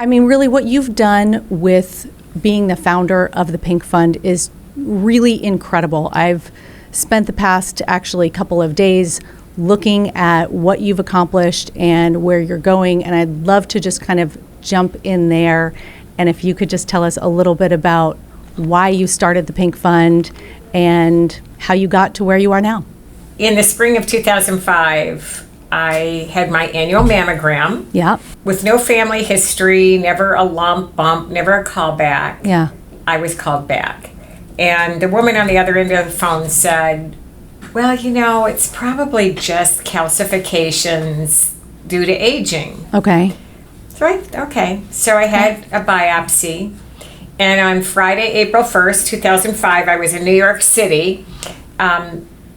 I mean, really what you've done with being the founder of the Pink Fund is really incredible. I've spent the past actually couple of days looking at what you've accomplished and where you're going, and I'd love to just kind of jump in there. And if you could just tell us a little bit about why you started the Pink Fund and how you got to where you are now. In the spring of 2005, I had my annual mammogram. Yeah. With no family history, never a lump, bump, never a callback. Yeah. I was called back. And the woman on the other end of the phone said, well, it's probably just calcifications due to aging. Okay. Okay. So I had a biopsy. And on Friday, April 1st, 2005, I was in New York City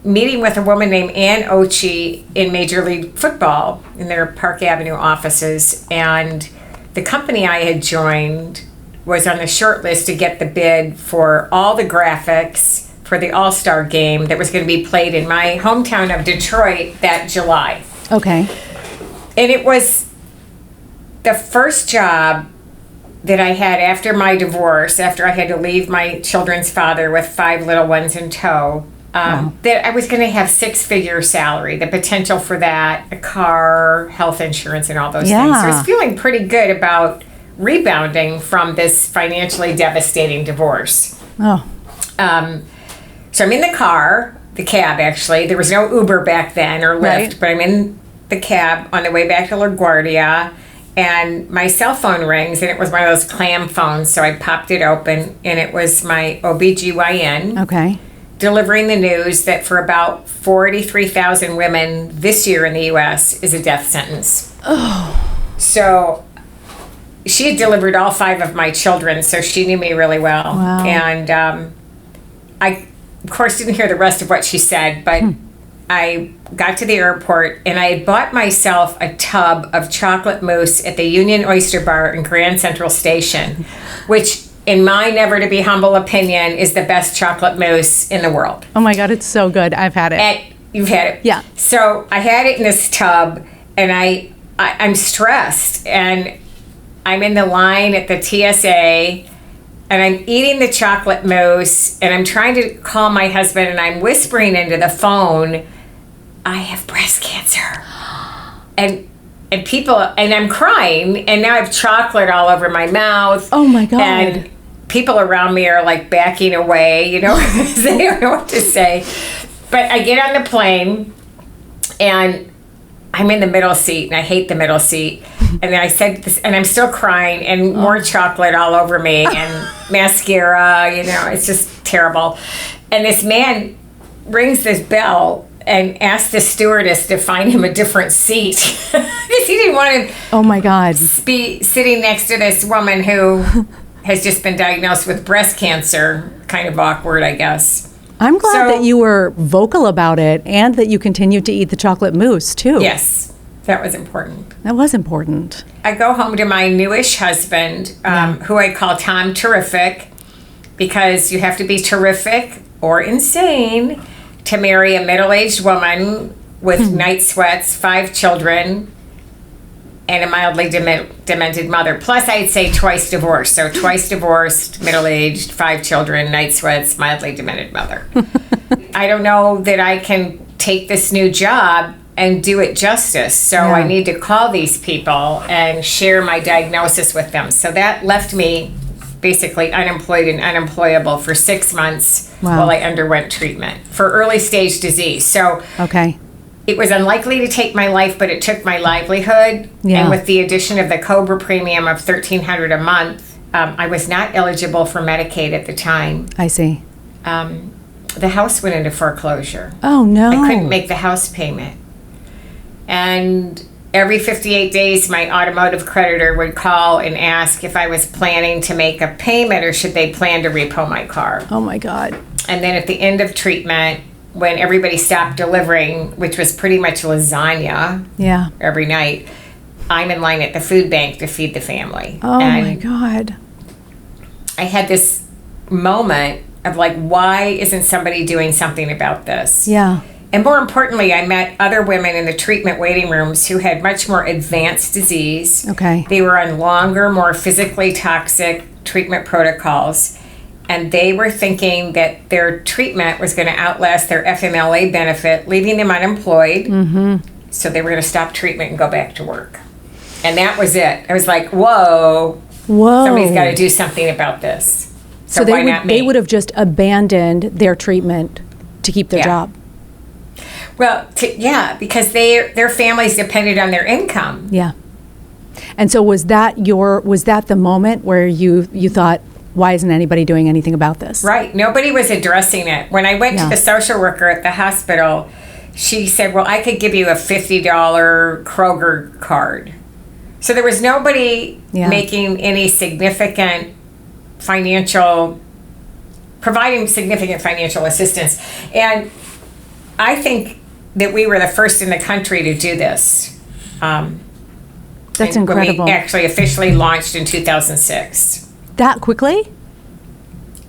meeting with a woman named Ann Ochi in Major League Football in their Park Avenue offices. And the company I had joined was on the short list to get the bid for all the graphics for the All-Star game that was going to be played in my hometown of Detroit that July. Okay. And it was the first job that I had after my divorce, after I had to leave my children's father with 5 little ones in tow, that I was going to have 6-figure salary, the potential for that, a car, health insurance, and all those things. So I was feeling pretty good about rebounding from this financially devastating divorce. Oh. So I'm in the car, the cab actually. There was no Uber back then or Lyft, Right. but I'm in the cab on the way back to LaGuardia, and my cell phone rings, and it was one of those clam phones, so I popped it open, and it was my OBGYN Okay. delivering the news that for about 43,000 women this year in the U.S. is a death sentence. Oh. So she had delivered all 5 of my children, so she knew me really well. Wow. And I, of course, didn't hear the rest of what she said, but I got to the airport, and I had bought myself a tub of chocolate mousse at the Union Oyster Bar in Grand Central Station, which, in my never to be humble opinion, is the best chocolate mousse in the world. Oh my God, it's so good. I've had it. You've had it? Yeah. So I had it in this tub, and I'm stressed, and I'm in the line at the TSA, and I'm eating the chocolate mousse, and I'm trying to call my husband, and I'm whispering into the phone, I have breast cancer. And people, and I'm crying, and now I have chocolate all over my mouth. Oh my God. And people around me are like backing away, because they don't know what to say. But I get on the plane, and I'm in the middle seat, and I hate the middle seat. And then I said this, and I'm still crying, and more chocolate all over me, and mascara, it's just terrible. And this man rings this bell and asks the stewardess to find him a different seat because he didn't want to Oh my God. be sitting next to this woman who has just been diagnosed with breast cancer. Kind of awkward, I guess. I'm glad that you were vocal about it and that you continued to eat the chocolate mousse too. Yes, that was important. That was important. I go home to my newish husband, who I call Tom Terrific, because you have to be terrific or insane to marry a middle-aged woman with night sweats, 5 children, and a mildly demented mother. Plus, I'd say twice divorced. So twice divorced, middle-aged, 5 children, night sweats, mildly demented mother. I don't know that I can take this new job and do it justice. So I need to call these people and share my diagnosis with them. So that left me basically unemployed and unemployable for 6 months while I underwent treatment for early stage disease. So it was unlikely to take my life, but it took my livelihood. Yeah. And with the addition of the COBRA premium of $1,300 a month, I was not eligible for Medicaid at the time. I see. The house went into foreclosure. Oh no. I couldn't make the house payment. And every 58 days, my automotive creditor would call and ask if I was planning to make a payment or should they plan to repo my car. Oh my God. And then at the end of treatment, when everybody stopped delivering, which was pretty much lasagna every night, I'm in line at the food bank to feed the family. Oh and my God. I had this moment of like, why isn't somebody doing something about this? Yeah. And more importantly, I met other women in the treatment waiting rooms who had much more advanced disease. Okay. They were on longer, more physically toxic treatment protocols. And they were thinking that their treatment was going to outlast their FMLA benefit, leaving them unemployed. Mm-hmm. So they were going to stop treatment and go back to work. And that was it. I was like, whoa. Somebody's got to do something about this. So why not me? They would have just abandoned their treatment to keep their job. Well, because their families depended on their income. Yeah. And so was that the moment where you thought, why isn't anybody doing anything about this? Right. Nobody was addressing it. When I went to the social worker at the hospital, she said, well, I could give you a $50 Kroger card. So there was nobody making any providing significant financial assistance. And I think that we were the first in the country to do this. That's incredible. When we actually officially launched in 2006. That quickly?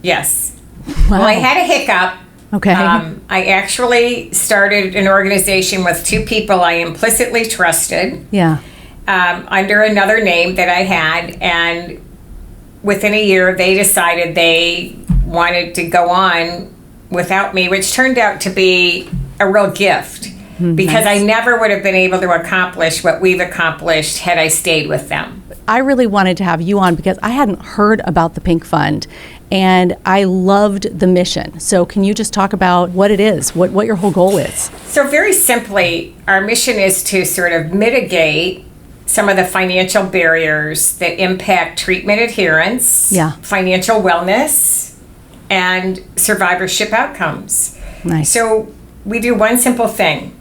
Yes. Wow. Well, I had a hiccup. Okay. I actually started an organization with two people I implicitly trusted. Yeah. Under another name that I had, and within a year they decided they wanted to go on without me, which turned out to be a real gift because I never would have been able to accomplish what we've accomplished had I stayed with them. I really wanted to have you on because I hadn't heard about the Pink Fund and I loved the mission. So can you just talk about what it is, what your whole goal is? So very simply, our mission is to sort of mitigate some of the financial barriers that impact treatment adherence, financial wellness, and survivorship outcomes. Nice. So we do one simple thing.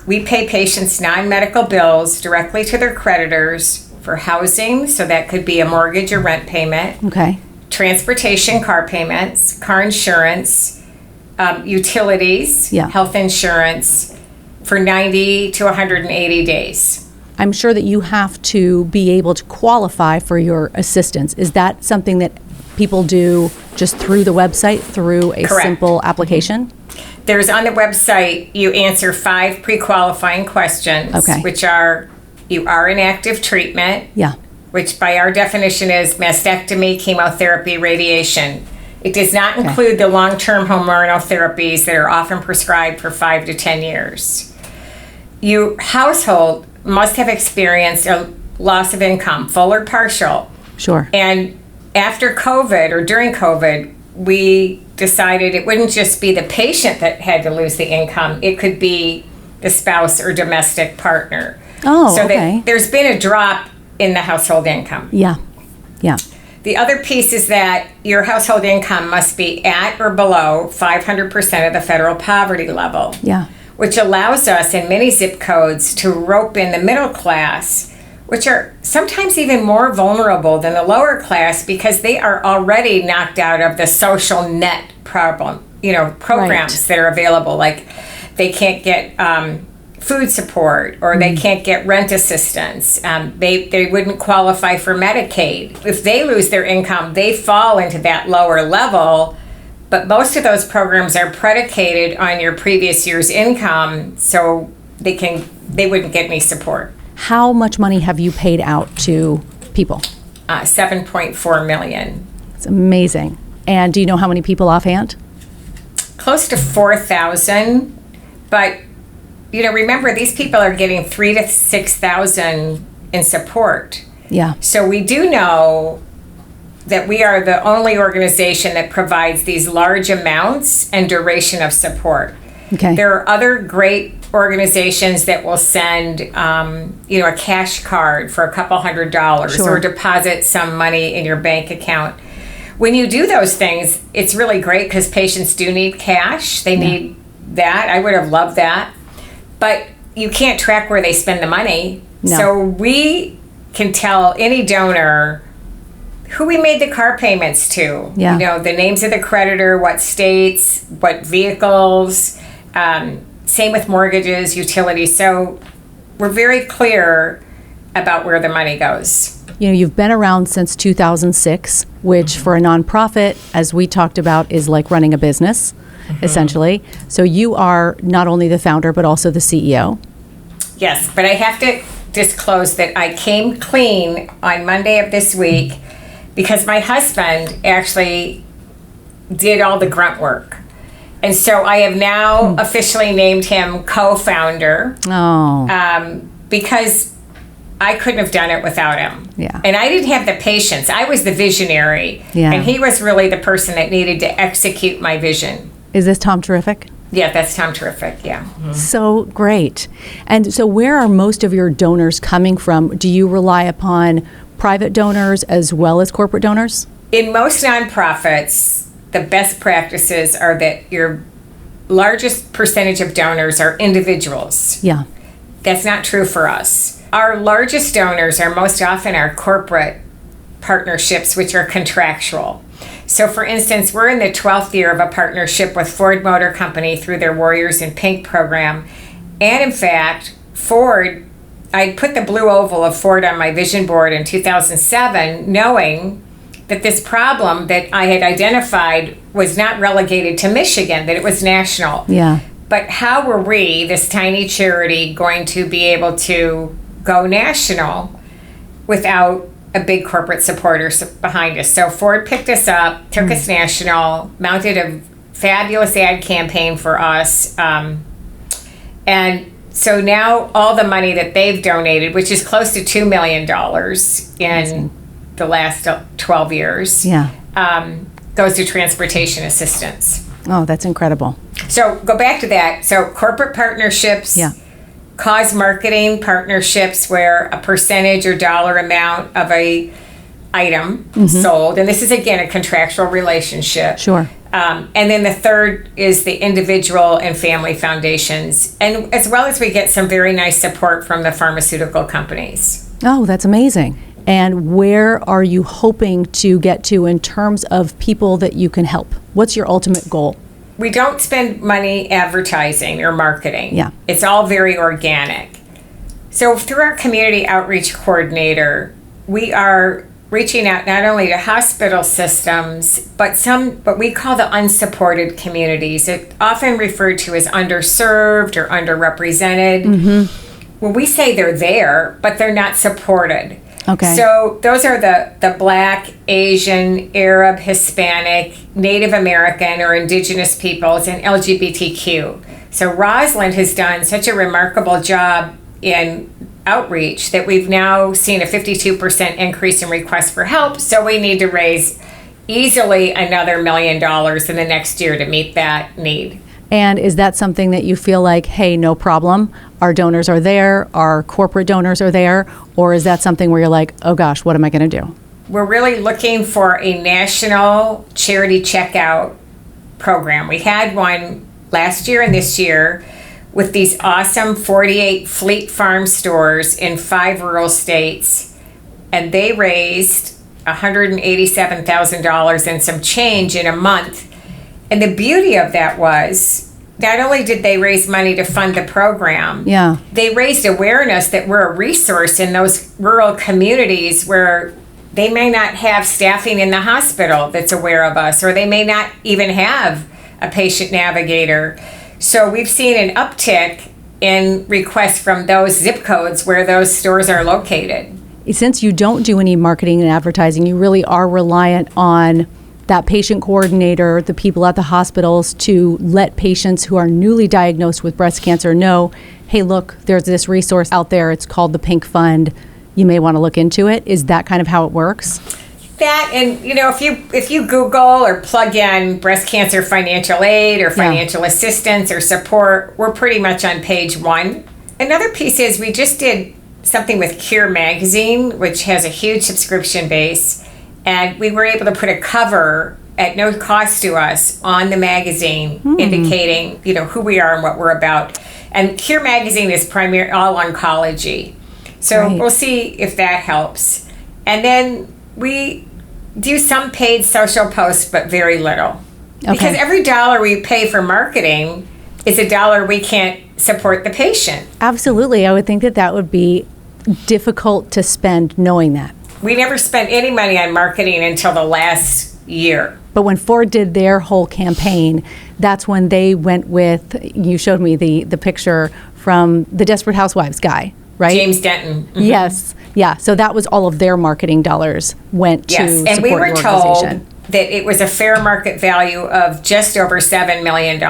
We pay patients non-medical bills directly to their creditors for housing, so that could be a mortgage or rent payment. Okay. Transportation, car payments, car insurance, utilities, health insurance for 90 to 180 days. I'm sure that you have to be able to qualify for your assistance. Is that something that people do just through the website, through a simple application? There's on the website, you answer 5 pre-qualifying questions, which are, you are in active treatment, which by our definition is mastectomy, chemotherapy, radiation. It does not include the long-term hormonal therapies that are often prescribed for 5 to 10 years. Your household must have experienced a loss of income, full or partial. Sure. And after COVID or during COVID, we decided it wouldn't just be the patient that had to lose the income. It could be the spouse or domestic partner. Oh, so that there's been a drop in the household income. Yeah. The other piece is that your household income must be at or below 500% of the federal poverty level. Yeah. Which allows us in many zip codes to rope in the middle class, which are sometimes even more vulnerable than the lower class because they are already knocked out of the social net programs that are available. Like they can't get food support or they can't get rent assistance. They wouldn't qualify for Medicaid. If they lose their income, they fall into that lower level. But most of those programs are predicated on your previous year's income, so they wouldn't get any support. How much money have you paid out to people? $7.4 million. It's amazing. And do you know how many people offhand? Close to 4,000. But remember, these people are getting 3,000 to 6,000 in support. Yeah. So we do know that we are the only organization that provides these large amounts and duration of support. Okay. There are other great organizations that will send, a cash card for a couple $100 or deposit some money in your bank account. When you do those things, it's really great because patients do need cash. They need that. I would have loved that. But you can't track where they spend the money. No. So we can tell any donor who we made the car payments to. Yeah. The names of the creditor, what states, what vehicles, same with mortgages, utilities. So we're very clear about where the money goes. You've been around since 2006, which for a nonprofit, as we talked about, is like running a business. essentially. So you are not only the founder, but also the CEO. Yes, but I have to disclose that I came clean on Monday of this week because my husband actually did all the grunt work. And so I have now officially named him co-founder. Because I couldn't have done it without him. Yeah. And I didn't have the patience. I was the visionary. Yeah. And he was really the person that needed to execute my vision. Is this Tom Terrific? Yeah, that's Tom Terrific, yeah. So great. And so where are most of your donors coming from? Do you rely upon private donors as well as corporate donors? In most nonprofits, the best practices are that your largest percentage of donors are individuals. Yeah. That's not true for us. Our largest donors are most often our corporate partnerships, which are contractual. So for instance, we're in the 12th year of a partnership with Ford Motor Company through their Warriors in Pink program. And in fact, Ford, I put the blue oval of Ford on my vision board in 2007, knowing that this problem that I had identified was not relegated to Michigan, that it was national. Yeah. But how were we, this tiny charity, going to be able to go national without a big corporate supporter behind us? So Ford picked us up, took us national, mounted a fabulous ad campaign for us. And so now all the money that they've donated, which is close to $2 million in the last 12 years, goes to transportation assistance. Oh, that's incredible. So go back to that. So corporate partnerships, cause marketing partnerships where a percentage or dollar amount of a item sold, and this is again a contractual relationship. Sure. And then the third is the individual and family foundations, and as well as we get some very nice support from the pharmaceutical companies. Oh, that's amazing. And where are you hoping to get to in terms of people that you can help? What's your ultimate goal? We don't spend money advertising or marketing. Yeah. It's all very organic. So through our community outreach coordinator, we are reaching out not only to hospital systems, but what we call the unsupported communities. It's often referred to as underserved or underrepresented. Well, we say they're there, but they're not supported. Okay. So those are the Black, Asian, Arab, Hispanic, Native American or indigenous peoples, and LGBTQ. So Rosalind has done such a remarkable job in outreach that we've now seen a 52% increase in requests for help. So we need to raise easily another $1 million in the next year to meet that need. And is that something that you feel like, hey, no problem, our donors are there, our corporate donors are there, or is that something where you're like, oh gosh, what am I going to do? We're really looking for a national charity checkout program. We had one last year and this year with these awesome 48 Fleet Farm stores in 5 rural states, and they raised $187,000 and some change in a month. And the beauty of that was, not only did they raise money to fund the program, they raised awareness that we're a resource in those rural communities where they may not have staffing in the hospital that's aware of us, or they may not even have a patient navigator. So we've seen an uptick in requests from those zip codes where those stores are located. Since you don't do any marketing and advertising, you really are reliant on that patient coordinator, the people at the hospitals, to let patients who are newly diagnosed with breast cancer know, hey, look, there's this resource out there. It's called the Pink Fund. You may want to look into it. Is that kind of how it works? That, and if you Google or plug in breast cancer financial aid or financial assistance or support, we're pretty much on page 1. Another piece is we just did something with Cure magazine, which has a huge subscription base. And we were able to put a cover at no cost to us on the magazine indicating, who we are and what we're about. And Cure magazine is primarily all oncology. So we'll see if that helps. And then we do some paid social posts, but very little. Okay. Because every dollar we pay for marketing is a dollar we can't support the patient. Absolutely. I would think that would be difficult to spend knowing that. We never spent any money on marketing until the last year. But when Ford did their whole campaign, that's when they went with, you showed me the picture from the Desperate Housewives guy, right? James Denton. Mm-hmm. Yes. Yeah. So that was all of their marketing dollars went to Yes, and support we were your told organization. that it was a fair market value of just over $7 million.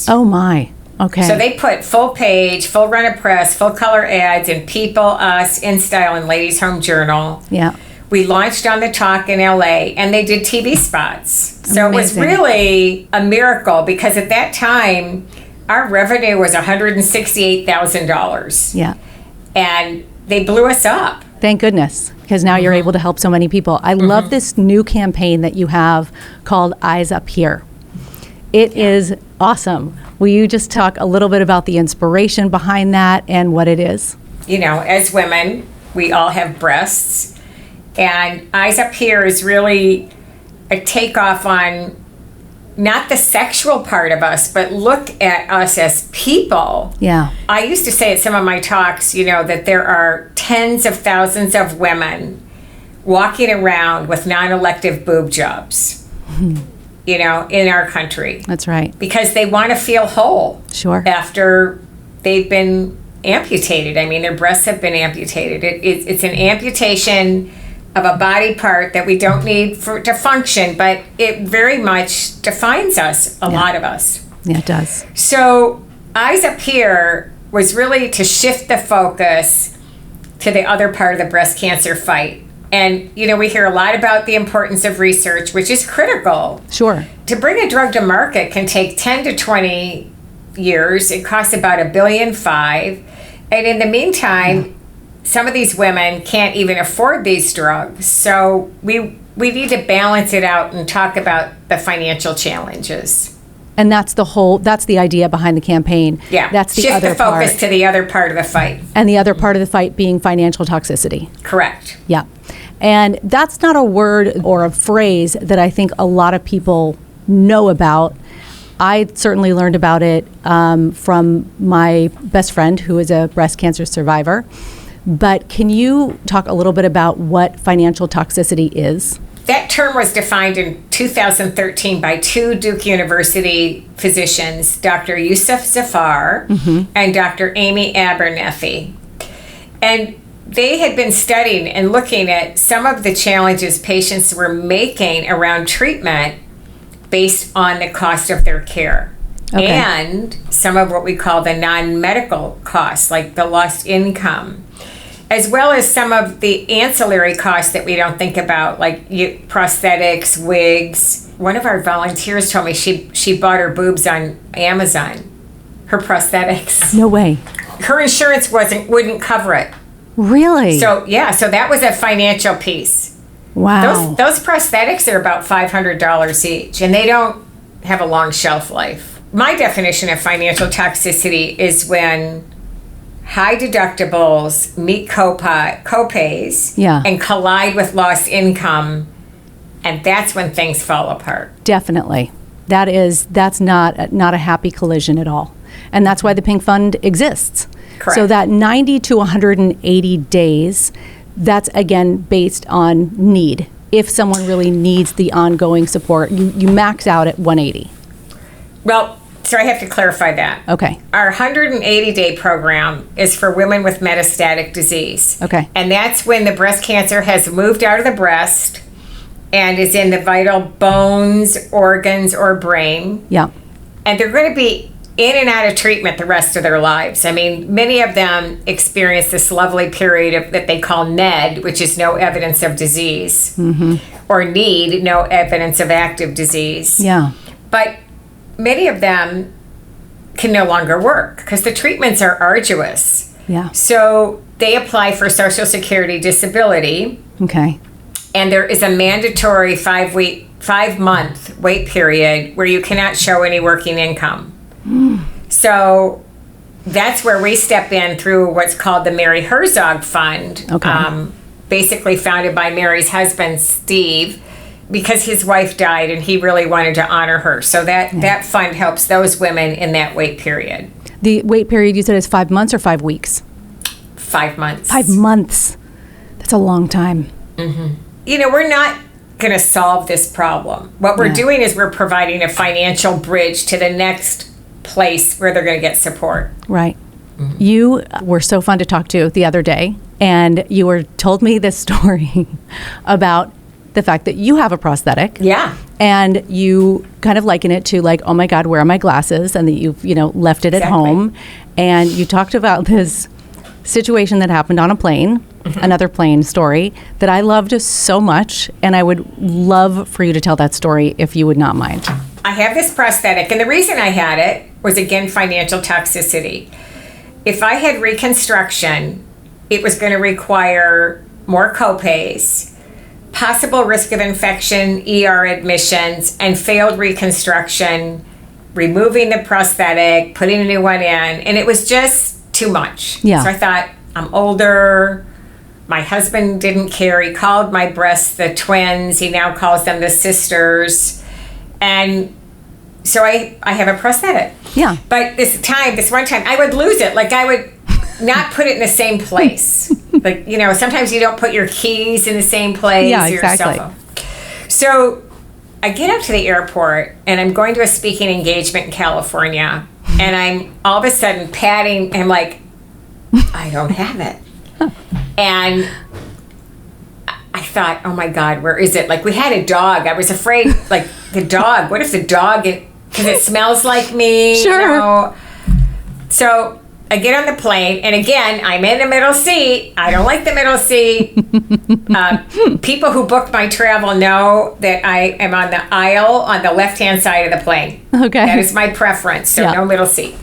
Oh my. Okay. So they put full page, full run of press, full color ads in People, Us, InStyle, and Ladies Home Journal. Yeah. We launched on the Talk in LA, and they did TV spots. So it was Amazing. really a miracle, because at that time, our revenue was $168,000. Yeah. And they blew us up. Thank goodness, because now you're able to help so many people. I love this new campaign that you have called Eyes Up Here. It is awesome. Will you just talk a little bit about the inspiration behind that and what it is? You know, as women, we all have breasts. And Eyes Up Here is really a takeoff on not the sexual part of us, but look at us as people. Yeah. I used to say at some of my talks, you know, that there are tens of thousands of women walking around with non-elective boob jobs, you know, in our country. That's right. Because they want to feel whole. Sure. After they've been amputated. I mean, their breasts have been amputated. It's an amputation of a body part that we don't need to function, but it very much defines us, a lot of us. Yeah, it does. So Eyes Up Here was really to shift the focus to the other part of the breast cancer fight. And, you know, we hear a lot about the importance of research, which is critical. Sure. To bring a drug to market can take 10 to 20 years. It costs about $1.5 billion. And in the meantime, some of these women can't even afford these drugs. So we need to balance it out and talk about the financial challenges. And that's the idea behind the campaign. Yeah. That's the Shift other the focus part. to the other part of the fight. And the other part of the fight being financial toxicity. Correct. Yeah. And that's not a word or a phrase that I think a lot of people know about. I certainly learned about it from my best friend, who is a breast cancer survivor. But can you talk a little bit about what financial toxicity is? That term was defined in 2013 by two Duke University physicians, Dr. Yusuf Zafar and Dr. Amy Abernethy. And they had been studying and looking at some of the challenges patients were making around treatment based on the cost of their care. Okay. And some of what we call the non-medical costs, like the lost income, as well as some of the ancillary costs that we don't think about, like prosthetics, wigs. One of our volunteers told me she bought her boobs on Amazon, her prosthetics. No way. Her insurance wouldn't cover it. Really? So that was a financial piece. Wow. Those prosthetics are about $500 each, and they don't have a long shelf life. My definition of financial toxicity is when high deductibles meet copays and collide with lost income, and that's when things fall apart. Definitely. That's not a happy collision at all. And that's why the Pink Fund exists. Correct. So that 90 to 180 days, that's again based on need. If someone really needs the ongoing support, you max out at 180. Well, so I have to clarify that. Okay. Our 180-day program is for women with metastatic disease. Okay. And that's when the breast cancer has moved out of the breast and is in the vital bones, organs, or brain. Yeah. And they're going to be in and out of treatment the rest of their lives. I mean, many of them experience this lovely period that they call NED, which is no evidence of disease, or NEED, no evidence of active disease. Yeah. But many of them can no longer work because the treatments are arduous. Yeah. So they apply for Social Security disability. Okay. And there is a mandatory 5-month wait period where you cannot show any working income. So that's where we step in through what's called the Mary Herzog Fund, basically founded by Mary's husband, Steve, because his wife died and he really wanted to honor her. So that fund helps those women in that wait period. The wait period, you said, is 5 months or 5 weeks? 5 months. 5 months. That's a long time. Mm-hmm. You know, we're not going to solve this problem. What we're doing is we're providing a financial bridge to the next place where they're going to get support. Right. You were so fun to talk to the other day, and you told me this story about the fact that you have a prosthetic. Yeah. And you kind of liken it to like, oh my God, where are my glasses? And that you've, left it at home. And you talked about this situation that happened on a plane, another plane story that I loved so much. And I would love for you to tell that story if you would not mind. I have this prosthetic, and the reason I had it was, again, financial toxicity. If I had reconstruction, it was going to require more copays, possible risk of infection, ER admissions, and failed reconstruction, removing the prosthetic, putting a new one in, and it was just too much. Yeah. So I thought, I'm older. My husband didn't care. He called my breasts the twins. He now calls them the sisters. And so I have a prosthetic. Yeah. But this one time, I would lose it. Like, I would not put it in the same place. Like, sometimes you don't put your keys in the same place. Yeah, or exactly. your cell phone. So I get up to the airport, and I'm going to a speaking engagement in California. And I'm all of a sudden patting, and I'm like, I don't have it. And I thought, oh my God, where is it? Like, we had a dog. I was afraid, like, the dog, what if the dog, because it smells like me. Sure. So I get on the plane, and again, I'm in the middle seat. I don't like the middle seat. People who book my travel know that I am on the aisle on the left-hand side of the plane. Okay. That is my preference, so no middle seat.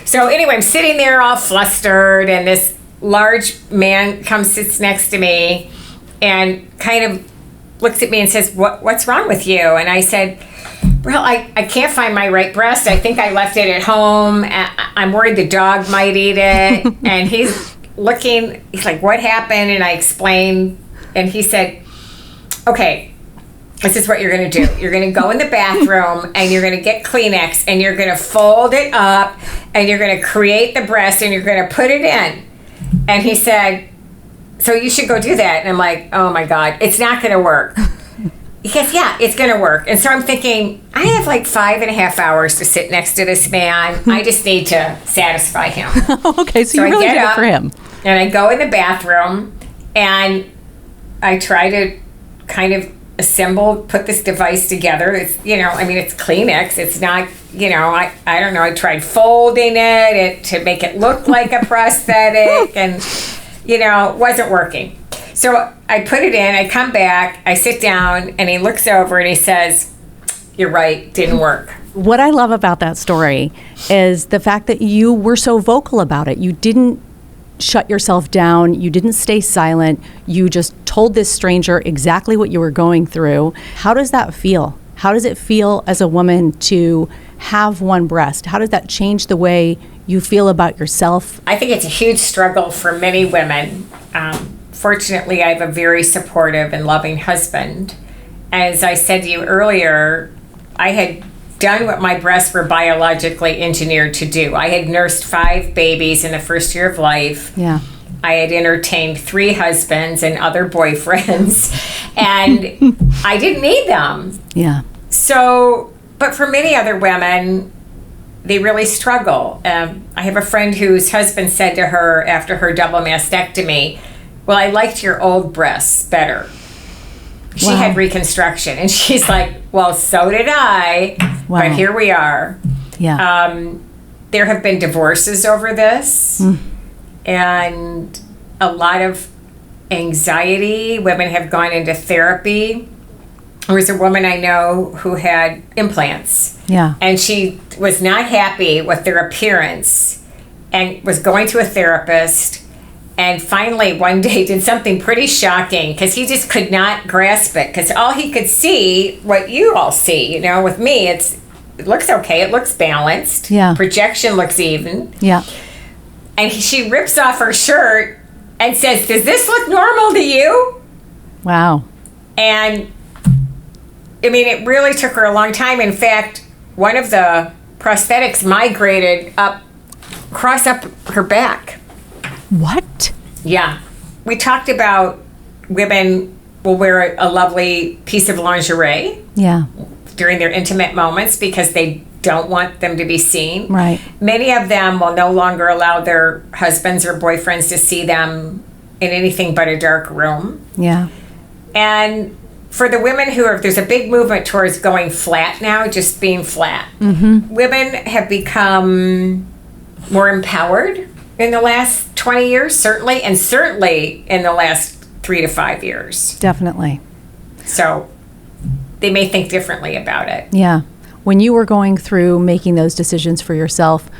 So anyway, I'm sitting there all flustered, and this large man sits next to me and kind of looks at me and says, what's wrong with you? And I said, well, I can't find my right breast. I think I left it at home. I'm worried the dog might eat it. And he's like, what happened? And I explained, and he said, okay, this is what you're going to do. You're going to go in the bathroom, and you're going to get Kleenex, and you're going to fold it up, and you're going to create the breast, and you're going to put it in. And he said, so you should go do that. And I'm like, oh my God, it's not going to work. He goes, yeah, it's going to work. And so I'm thinking, I have like 5.5 hours to sit next to this man. I just need to satisfy him. Okay, so you really did it for him. And I go in the bathroom, and I try to kind of put this device together. It's, it's Kleenex. It's not, I don't know. I tried folding it to make it look like a prosthetic, and, it wasn't working. So I put it in, I come back, I sit down, and he looks over and he says, you're right, didn't work. What I love about that story is the fact that you were so vocal about it. You didn't shut yourself down. You didn't stay silent. You just told this stranger exactly what you were going through. How does that feel? How does it feel as a woman to have one breast? How does that change the way you feel about yourself? I think it's a huge struggle for many women. Fortunately, I have a very supportive and loving husband. As I said to you earlier, I had done what my breasts were biologically engineered to do. I had nursed 5 babies in the first year of life. Yeah. I had entertained 3 husbands and other boyfriends, and I didn't need them. Yeah. So, but for many other women, they really struggle. I have a friend whose husband said to her after her double mastectomy, well, I liked your old breasts better. She had reconstruction, and she's like, well, so did I, but here we are. Yeah. There have been divorces over this, and a lot of anxiety. Women have gone into therapy. There was a woman I know who had implants. Yeah. And she was not happy with their appearance and was going to a therapist, and finally one day did something pretty shocking, because he just could not grasp it, because all he could see, what you all see, with me, it looks okay, it looks balanced. Yeah. Projection looks even. Yeah. And she rips off her shirt and says, does this look normal to you? Wow. And it really took her a long time. In fact, one of the prosthetics migrated across up her back. What? Yeah. We talked about women will wear a lovely piece of lingerie Yeah. during their intimate moments because they don't want them to be seen. Right. Many of them will no longer allow their husbands or boyfriends to see them in anything but a dark room. Yeah. And for the women there's a big movement towards going flat now, just being flat. Mm-hmm. Women have become more empowered in the last 20 years, certainly, and certainly in the last 3 to 5 years. Definitely. So they may think differently about it. Yeah. When you were going through making those decisions for yourself,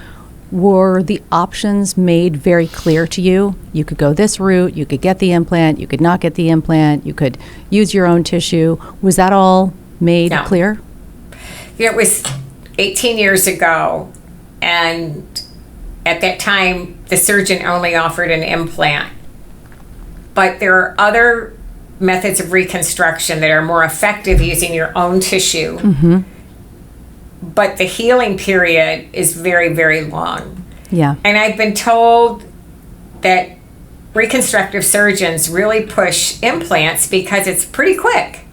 were the options made very clear to you? You could go this route, you could get the implant, you could not get the implant, you could use your own tissue. Was that all made clear? It was 18 years ago, and at that time, the surgeon only offered an implant. But there are other methods of reconstruction that are more effective using your own tissue. Mm-hmm. But the healing period is very, very long. Yeah. And I've been told that reconstructive surgeons really push implants because it's pretty quick.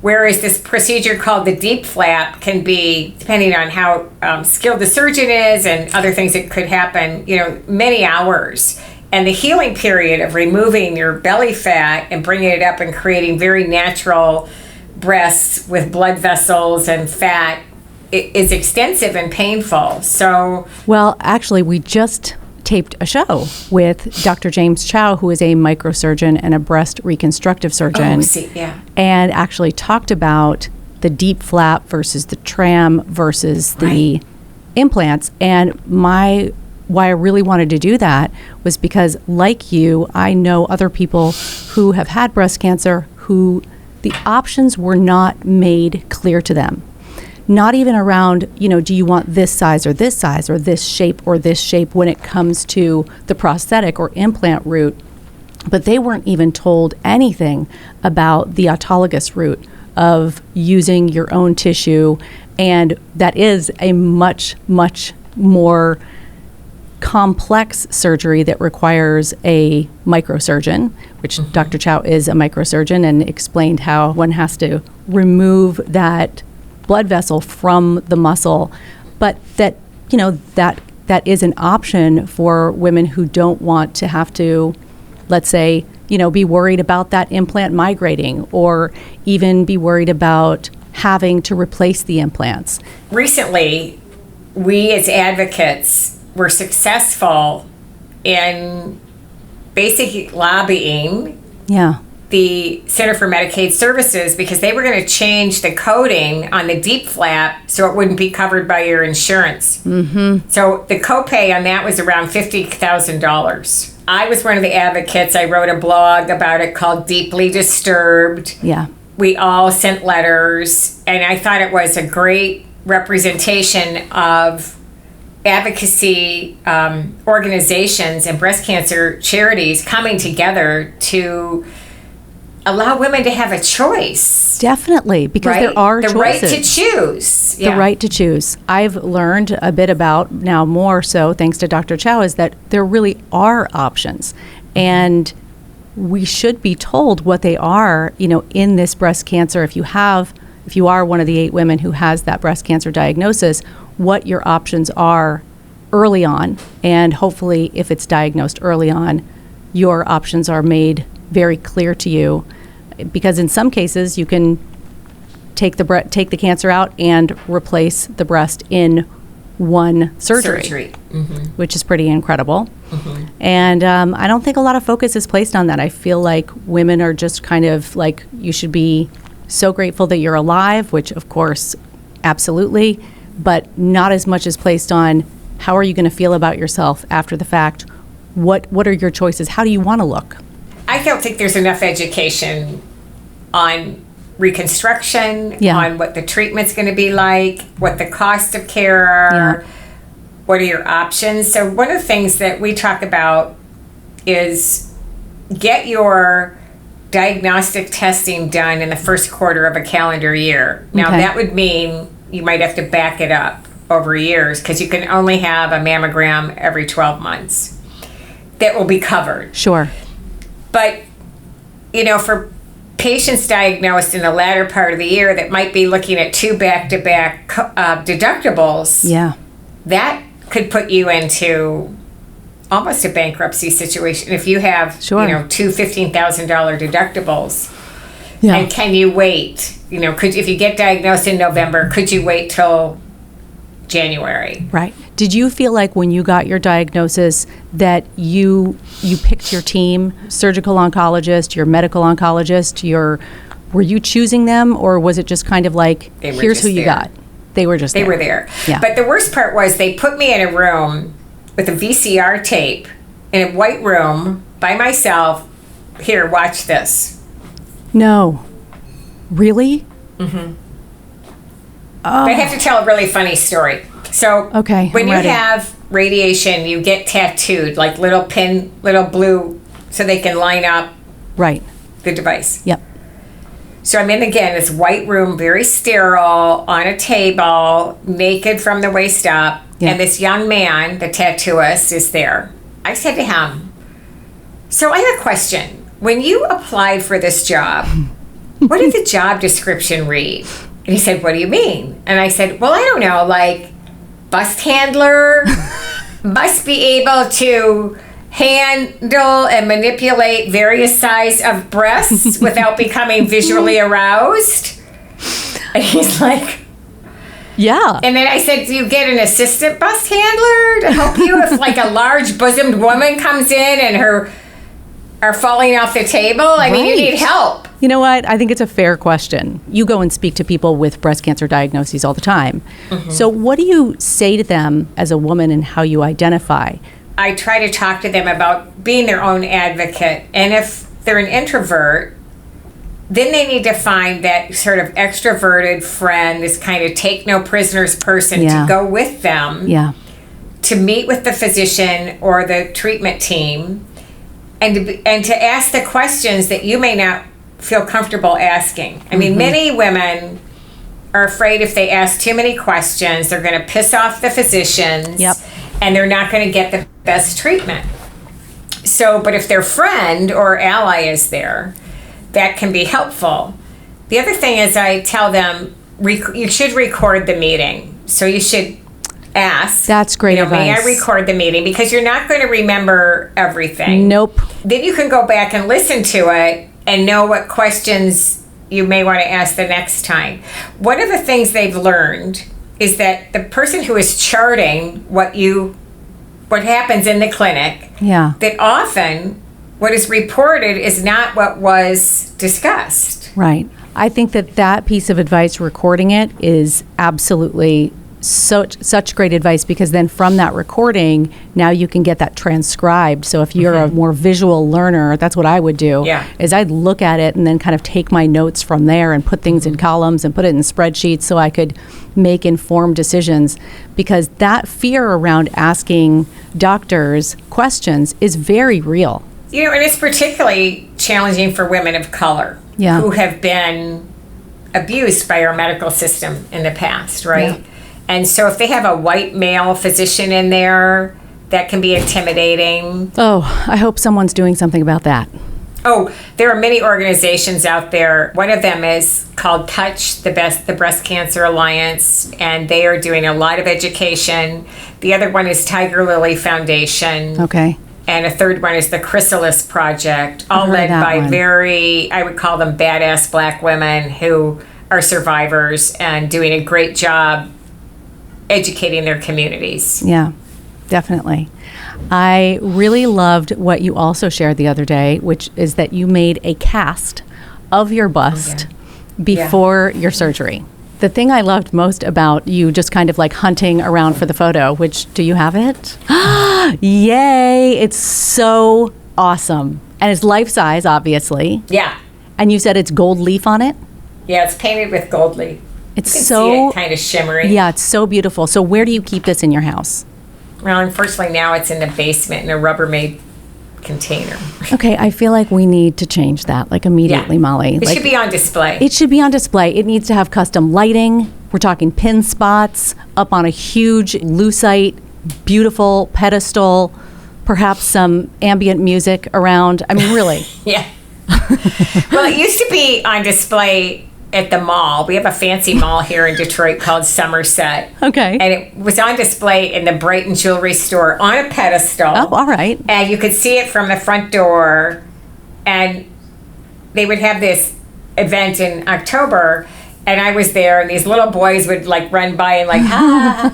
Whereas this procedure called the deep flap can be, depending on how skilled the surgeon is and other things that could happen, many hours. And the healing period of removing your belly fat and bringing it up and creating very natural breasts with blood vessels and fat is extensive and painful. So, well, actually, we just taped a show with Dr. James Chow, who is a microsurgeon and a breast reconstructive surgeon. And actually talked about the deep flap versus the tram versus the implants. And why I really wanted to do that was because, like you, I know other people who have had breast cancer who the options were not made clear to them. Not even around, do you want this size or this shape or this shape when it comes to the prosthetic or implant route. But they weren't even told anything about the autologous route of using your own tissue. And that is a much, much more complex surgery that requires a microsurgeon, which Dr. Chow is a microsurgeon, and explained how one has to remove that blood vessel from the muscle, but that is an option for women who don't want to have to, let's say, be worried about that implant migrating or even be worried about having to replace the implants. Recently, we as advocates were successful in basically lobbying the Center for Medicaid Services because they were going to change the coding on the deep flap so it wouldn't be covered by your insurance. Mm-hmm. So the copay on that was around $50,000. I was one of the advocates. I wrote a blog about it called Deeply Disturbed. Yeah. We all sent letters, and I thought it was a great representation of advocacy organizations and breast cancer charities coming together to allow women to have a choice. Definitely, because there are choices. The right to choose. The right to choose. I've learned a bit about, now more so thanks to Dr. Chow, is that there really are options. And we should be told what they are, in this breast cancer. If you are one of the 8 women who has that breast cancer diagnosis, what your options are early on. And hopefully, if it's diagnosed early on, your options are made very clear to you. Because in some cases, you can take the cancer out and replace the breast in one surgery. Which is pretty incredible. Mm-hmm. And I don't think a lot of focus is placed on that. I feel like women are just kind of like, you should be so grateful that you're alive, which of course, absolutely, but not as much is placed on how are you going to feel about yourself after the fact? What are your choices? How do you want to look? I don't think there's enough education on reconstruction, on what the treatment's going to be like, what the cost of care are, what are your options. So one of the things that we talk about is get your diagnostic testing done in the first quarter of a calendar year. Now that would mean you might have to back it up over years because you can only have a mammogram every 12 months. That will be covered. Sure. But, for patients diagnosed in the latter part of the year that might be looking at 2 back-to-back deductibles, Yeah. that could put you into almost a bankruptcy situation if you have, Sure. 2 $15,000 deductibles. Yeah. And can you wait? If you get diagnosed in November, could you wait till January? Right. Did you feel like when you got your diagnosis that you picked your team, surgical oncologist, your medical oncologist, were you choosing them, or was it just kind of like, here's who you got? They were just there. They were there. Yeah. But the worst part was they put me in a room with a VCR tape in a white room by myself. Here, watch this. No. Really? But I have to tell a really funny story. So Okay, when I'm you ready. have radiation, you get tattooed, like little blue, so they can line up Right. the device. Yep. So I'm in, again, this white room, very sterile, on a table, naked from the waist up. Yeah. And this young man, the tattooist, is there. I said to him, so I have a question. When you applied for this job, what did the job description read? And he said, what do you mean? And I said, well, I don't know, like bus handler, must be able to handle and manipulate various size of breasts without becoming visually aroused. And he's like, Yeah. and then I said, do you get an assistant bus handler to help you if like a large bosomed woman comes in and her are falling off the table? I mean, you Right. need help. You know what? I think it's a fair question. You go and speak to people with breast cancer diagnoses all the time. So what do you say to them as a woman and how you identify? I try to talk to them about being their own advocate. And if they're an introvert, then they need to find that sort of extroverted friend, this kind of take no prisoners person Yeah. to go with them, Yeah. to meet with the physician or the treatment team, and to ask the questions that you may not feel comfortable asking. I mean, many women are afraid if they ask too many questions, they're going to piss off the physicians. Yep. And they're not going to get the best treatment. So, but if their friend or ally is there, that can be helpful. The other thing is I tell them, you should record the meeting. So you should ask. That's great May I advice. record the meeting? Because you're not going to remember everything. Nope. Then you can go back and listen to it and know what questions you may want to ask the next time. One of the things they've learned is that the person who is charting what happens in the clinic, Yeah. that often what is reported is not what was discussed. Right. I think that piece of advice, recording it, is absolutely such great advice, because then from that recording, now you can get that transcribed. So if you're a more visual learner, that's what I would do. Yeah. Is I'd look at it and then kind of take my notes from there and put things in columns and put it in spreadsheets so I could make informed decisions, because that fear around asking doctors questions is very real. And it's particularly challenging for women of color Yeah. who have been abused by our medical system in the past, right? Yeah. And so if they have a white male physician in there, that can be intimidating. Oh, I hope someone's doing something about that. Oh, there are many organizations out there. One of them is called Touch, the Breast Cancer Alliance, and they are doing a lot of education. The other one is Tiger Lily Foundation. Okay. And a third one is the Chrysalis Project, all I've heard of led that by one. very, I would call them badass black women who are survivors and doing a great job educating their communities. Yeah, definitely. I really loved what you also shared the other day, which is that you made a cast of your bust before your surgery. The thing I loved most about you just kind of like hunting around for the photo, which, do you have it? Yay! It's so awesome. And it's life size, obviously. Yeah. And you said it's gold leaf on it? Yeah, it's painted with gold leaf. It's You can so, see it kind of shimmery. yeah, it's so beautiful. So where do you keep this in your house? Well, unfortunately, now it's in the basement in a Rubbermaid container. Okay, I feel like we need to change that, like immediately, Molly. It Like, should be on display. it should be on display. It needs to have custom lighting. We're talking pin spots up on a huge lucite, beautiful pedestal, perhaps some ambient music around. I mean, really. Yeah. Well, it used to be on display at the mall. We have a fancy mall here in Detroit called Somerset. Okay. And it was on display in the Brighton Jewelry Store on a pedestal. Oh, all right. And you could see it from the front door. And they would have this event in October. And I was there, and these little boys would like run by and like, ah.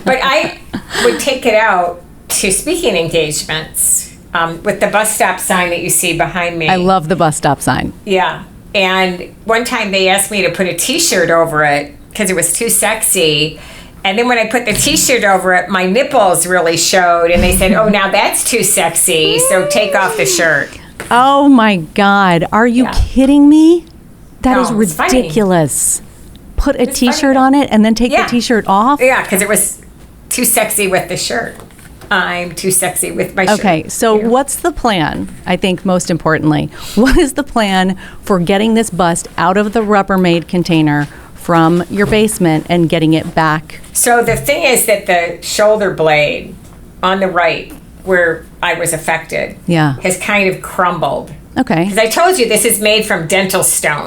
But I would take it out to speaking engagements with the bus stop sign that you see behind me. I love the bus stop sign. Yeah. And one time they asked me to put a t-shirt over it because it was too sexy. And then when I put the t-shirt over it, my nipples really showed. And they said, oh, now that's too sexy, so take off the shirt. Oh, my God. Are you kidding me? That is No, it's funny. ridiculous. Put a It's t-shirt funny. on it and then take Yeah. the t-shirt off? Yeah, because it was too sexy with the shirt. I'm too sexy with my shirt. Okay, so Yeah. what's the plan, I think most importantly? What is the plan for getting this bust out of the Rubbermaid container from your basement and getting it back? So the thing is that the shoulder blade on the right, where I was affected, Yeah. has kind of crumbled. Okay, Because I told you this is made from dental stone.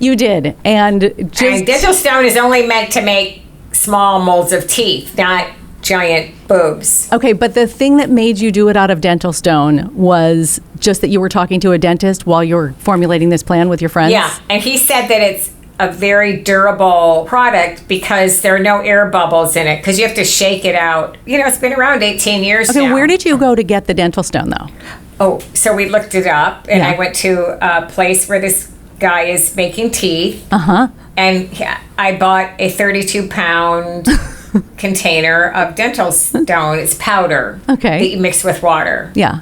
you did. And And just, dental stone is only meant to make small molds of teeth, not giant boobs. okay, but the thing that made you do it out of dental stone was just that you were talking to a dentist while you were formulating this plan with your friends? Yeah, and he said that it's a very durable product because there are no air bubbles in it because you have to shake it out. You know, it's been around 18 years Okay, now. where did you go to get the dental stone, though? Oh, so we looked it up, and Yeah. I went to a place where this guy is making teeth, Uh-huh. and I bought a 32-pound container of dental stone. It's powder Okay. that you mix with water, Yeah.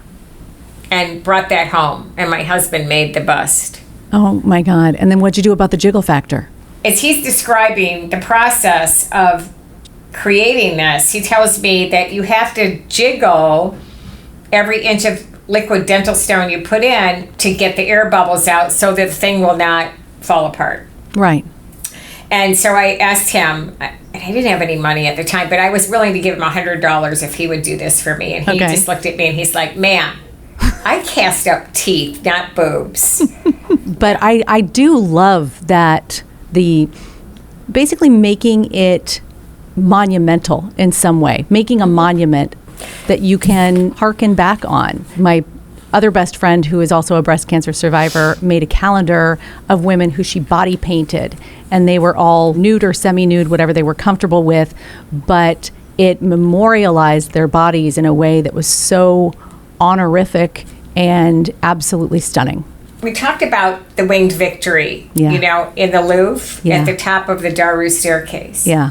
and brought that home, and my husband made the bust. Oh, my God. And then what'd you do about the jiggle factor? As he's describing the process of creating this, he tells me that you have to jiggle every inch of liquid dental stone you put in to get the air bubbles out so that the thing will not fall apart. Right. And so I asked him, and I didn't have any money at the time, but I was willing to give him $100 if he would do this for me. And he Okay. just looked at me and he's like, ma'am, I cast up teeth, not boobs. But I do love that basically making it monumental in some way, making a monument that you can hearken back on. My other best friend, who is also a breast cancer survivor, made a calendar of women who she body painted, and they were all nude or semi-nude, whatever they were comfortable with, but it memorialized their bodies in a way that was so honorific and absolutely stunning. We talked about the winged victory, Yeah. you know, in the Louvre Yeah. at the top of the Daru staircase. Yeah.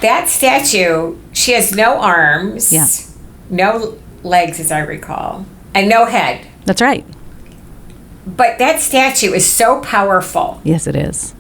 That statue, she has no arms, Yeah. no legs, as I recall, and no head. That's right. But that statue is so powerful. Yes, it is.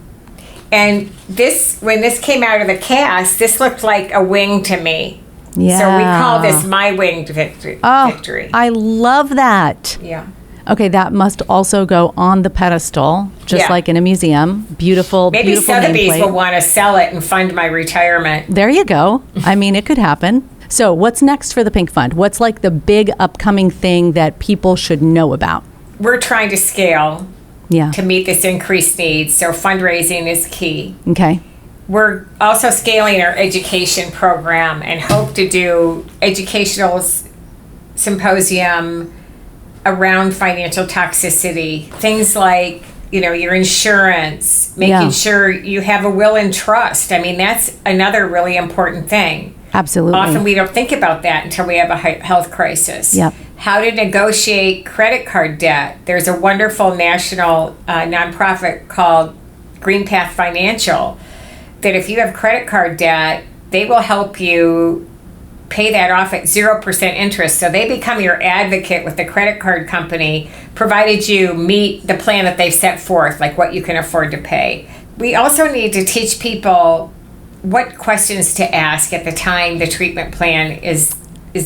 And this, when this came out of the cast, this looked like a wing to me. Yeah. So we call this my winged victory. Oh, I love that. Yeah. Okay, that must also go on the pedestal, just Yeah. like in a museum. Beautiful, Maybe beautiful Sotheby's nameplate. will want to sell it and fund my retirement. There you go. I mean, it could happen. So what's next for the Pink Fund? What's like the big upcoming thing that people should know about? We're trying to scale Yeah. to meet this increased need, so fundraising is key. Okay. We're also scaling our education program and hope to do educational symposium around financial toxicity. Things like, you know, your insurance, making Yeah. sure you have a will and trust. I mean, that's another really important thing. Absolutely. Often we don't think about that until we have a health crisis. Yep. How to negotiate credit card debt. There's a wonderful national nonprofit called Green Path Financial that if you have credit card debt, they will help you pay that off at 0% interest. So they become your advocate with the credit card company, provided you meet the plan that they've set forth, like what you can afford to pay. We also need to teach people what questions to ask at the time the treatment plan is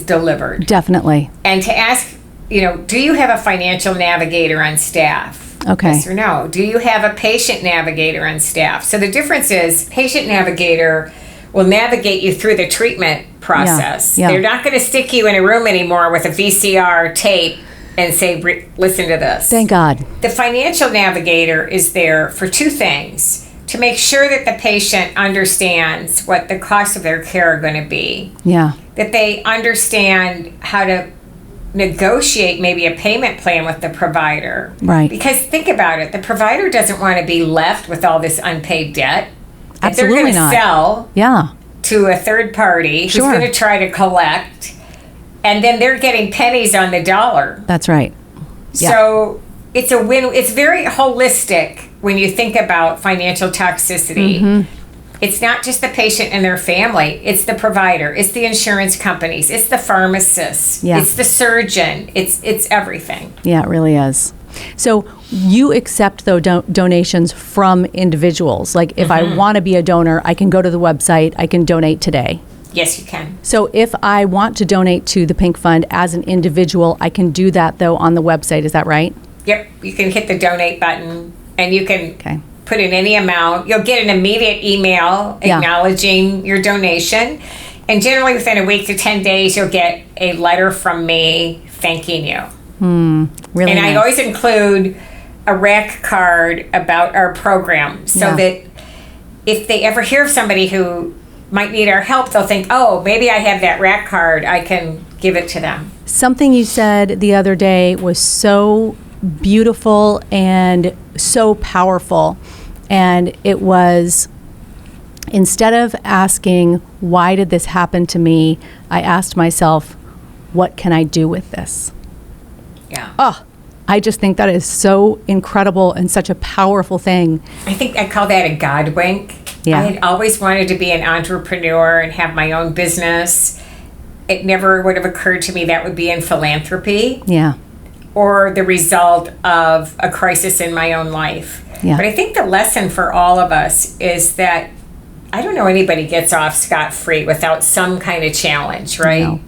delivered. Definitely. And to ask, you know, do you have a financial navigator on staff? Okay. Yes or no? Do you have a patient navigator on staff? So the difference is patient navigator will navigate you through the treatment process. Yeah. They're not going to stick you in a room anymore with a VCR tape and say, listen to this. Thank God. The financial navigator is there for two things. To make sure that the patient understands what the costs of their care are going to be. Yeah. That they understand how to negotiate maybe a payment plan with the provider. Right. Because think about it, the provider doesn't want to be left with all this unpaid debt. That Absolutely they're going to not. sell Yeah. to a third party who's Sure. going to try to collect, and then they're getting pennies on the dollar. That's right. Yeah. So it's a win. It's very holistic when you think about financial toxicity. Mm-hmm. It's not just the patient and their family. It's the provider. It's the insurance companies. It's the pharmacists. Yeah. It's the surgeon. It's everything. Yeah, it really is. So you accept, though, donations from individuals. Like if I want to be a donor, I can go to the website. I can donate today. Yes, you can. So if I want to donate to the Pink Fund as an individual, I can do that, though, on the website. Is that right? Yep. You can hit the donate button, and you can Okay. put in any amount. You'll get an immediate email Yeah. acknowledging your donation. And generally within a week to 10 days, you'll get a letter from me thanking you. Really And nice. I always include a rec card about our program so Yeah. that if they ever hear of somebody who might need our help, they'll think, oh, maybe I have that rec card. I can give it to them. Something you said the other day was so beautiful and so powerful. And it was, instead of asking, why did this happen to me? I asked myself, what can I do with this? Yeah. Oh, I just think that is so incredible and such a powerful thing. I think I call that a God wink. Yeah. I had always wanted to be an entrepreneur and have my own business. It never would have occurred to me that would be in philanthropy Yeah. or the result of a crisis in my own life. Yeah. But I think the lesson for all of us is that I don't know anybody gets off scot-free without some kind of challenge, right? No.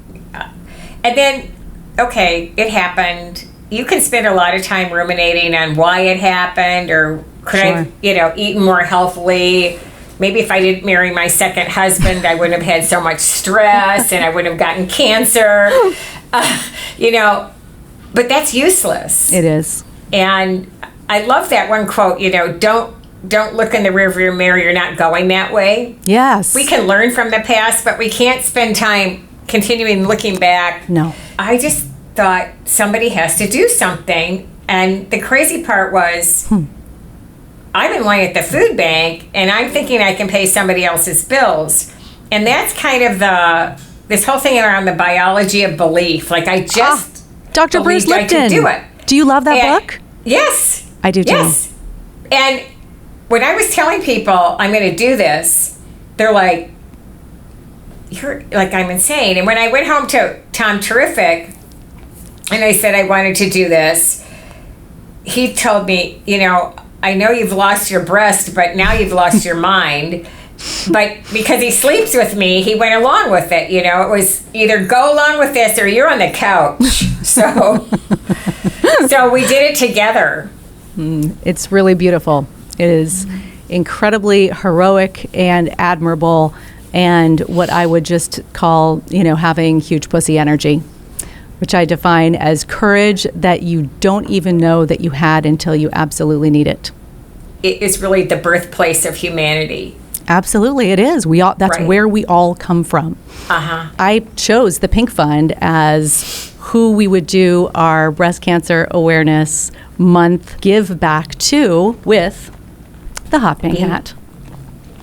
And then, okay, it happened. You can spend a lot of time ruminating on why it happened, or could I, Sure. eaten more healthily. Maybe if I didn't marry my second husband, I wouldn't have had so much stress and I wouldn't have gotten cancer. But that's useless. It is. And I love that one quote, don't look in the rearview mirror, you're not going that way. Yes. We can learn from the past, but we can't spend time continuing looking back. No. I just thought somebody has to do something. And the crazy part was, I'm in line at the food bank and I'm thinking I can pay somebody else's bills. And that's kind of this whole thing around the biology of belief. Like I just Dr. Bruce believed I could Lipton. do it. Do you love that And- book? Yes. I do too. Yes. And when I was telling people I'm going to do this, they're like, you're like, I'm insane. And when I went home to Tom Terrific and I said I wanted to do this, he told me, I know you've lost your breast, but now you've lost your mind. But because he sleeps with me, he went along with it. It was either go along with this or you're on the couch. So we did it together. It's really beautiful. It is incredibly heroic and admirable, and what I would just call, having huge pussy energy, which I define as courage that you don't even know that you had until you absolutely need it. It is really the birthplace of humanity. Absolutely, it is. That's Right. where we all come from. I chose the Pink Fund as who we would do our breast cancer awareness month give back to with the hot pink hat,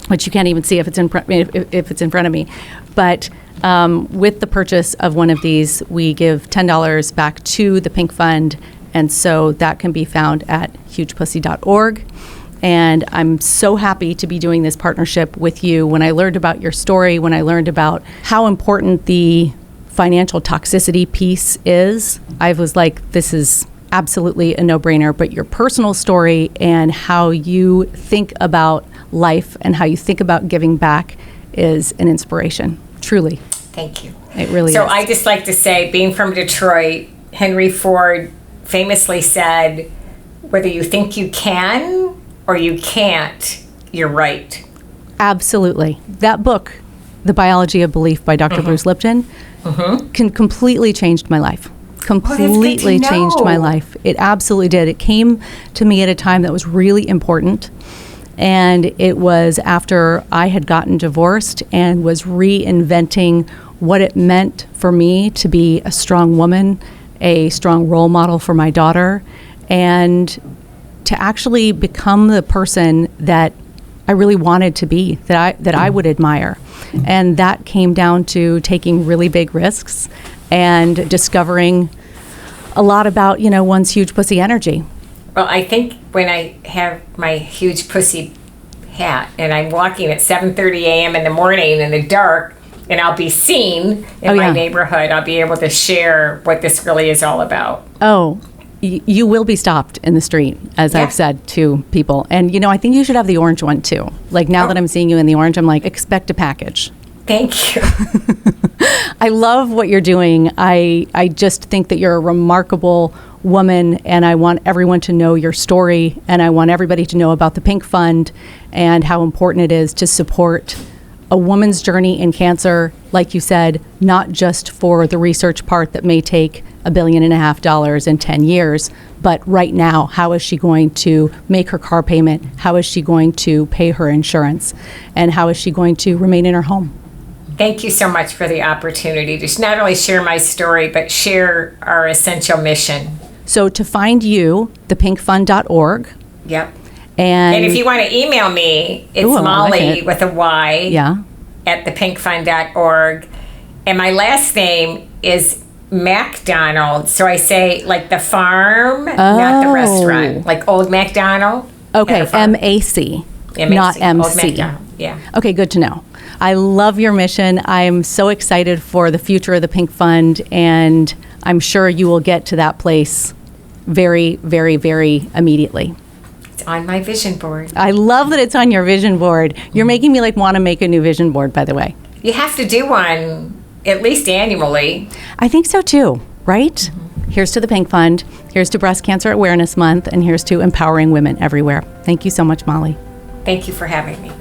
which you can't even see if it's in front of me. But with the purchase of one of these, we give $10 back to the Pink Fund, and so that can be found at hugepussy.org. And I'm so happy to be doing this partnership with you. When I learned about your story, when I learned about how important the financial toxicity piece is, I was like, this is absolutely a no-brainer. But your personal story and how you think about life and how you think about giving back is an inspiration, truly. Thank you. It really So is. I just like to say, being from Detroit, Henry Ford famously said, whether you think you can or you can't, you're right. Absolutely. That book, The Biology of Belief by Dr. Bruce Lipton, completely changed my life. completely changed my life. It absolutely did. It came to me at a time that was really important. And it was after I had gotten divorced and was reinventing what it meant for me to be a strong woman, a strong role model for my daughter, and to actually become the person that I really wanted to be, that I would admire. And that came down to taking really big risks and discovering a lot about, one's huge pussy energy. Well, I think when I have my huge pussy hat and I'm walking at 7:30 a.m. in the morning in the dark, and I'll be seen in my neighborhood, I'll be able to share what this really is all about. Oh, you will be stopped in the street, as I've said to people. And, I think you should have the orange one, too. Like, now that I'm seeing you in the orange, I'm like, expect a package. Thank you. I love what you're doing. I just think that you're a remarkable woman, and I want everyone to know your story, and I want everybody to know about the Pink Fund and how important it is to support a woman's journey in cancer, like you said, not just for the research part that may take $1.5 billion in 10 years, but right now, how is she going to make her car payment? How is she going to pay her insurance? And how is she going to remain in her home? Thank you so much for the opportunity to not only share my story, but share our essential mission. So to find you, thepinkfund.org. Yep. And if you want to email me, it's Molly with a Y at thepinkfund.org. And my last name is MacDonald. So I say like the farm, not the restaurant. Like Old MacDonald. Okay, M-A-C, not M-C. Yeah. Okay, good to know. I love your mission. I'm so excited for the future of the Pink Fund, and I'm sure you will get to that place very, very, very immediately. It's on my vision board. I love that it's on your vision board. You're making me want to make a new vision board, by the way. You have to do one at least annually. I think so too, right? Mm-hmm. Here's to the Pink Fund. Here's to Breast Cancer Awareness Month, and here's to empowering women everywhere. Thank you so much, Molly. Thank you for having me.